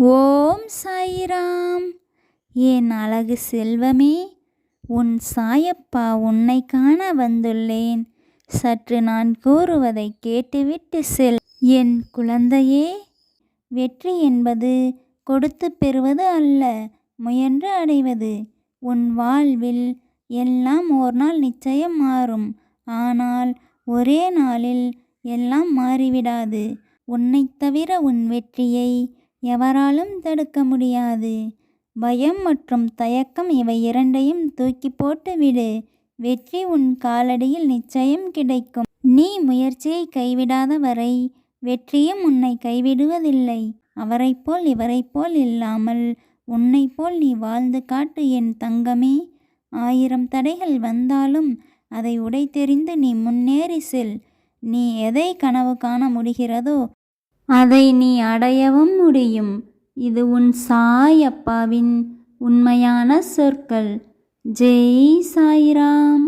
ஓம் சாயிராம். என் அழகு செல்வமே, உன் சாயப்பா உன்னை காண வந்துள்ளேன். சற்று நான் கூறுவதை கேட்டுவிட்டு செல். என் குழந்தையே, வெற்றி என்பது கொடுத்து பெறுவது அல்ல, முயன்று அடைவது. உன் வாழ்வில் எல்லாம் ஒரு நாள் நிச்சயம் மாறும். ஆனால் ஒரே நாளில் எல்லாம் மாறிவிடாது. உன்னைத் தவிர உன் வெற்றியை எவராலும் தடுக்க முடியாது. பயம் மற்றும் தயக்கம் இவை இரண்டையும் தூக்கி போட்டு விடு. வெற்றி உன் காலடியில் நிச்சயம் கிடைக்கும். நீ முயற்சியை கைவிடாத வரை வெற்றியும் உன்னை கைவிடுவதில்லை. அவரைப் போல் இவரைப் போல் இல்லாமல் உன்னைப் போல் நீ வாழ்ந்து காட்டு என் தங்கமே. 1000 தடைகள் வந்தாலும் அதை உடைத்தெறிந்து நீ முன்னேறி செல். நீ எதை கனவு காண முடிகிறதோ அதை நீ அடையவும் முடியும். இது உன் சாயப்பாவின் உண்மையான சொற்கள். ஜெய் சாய்ராம்.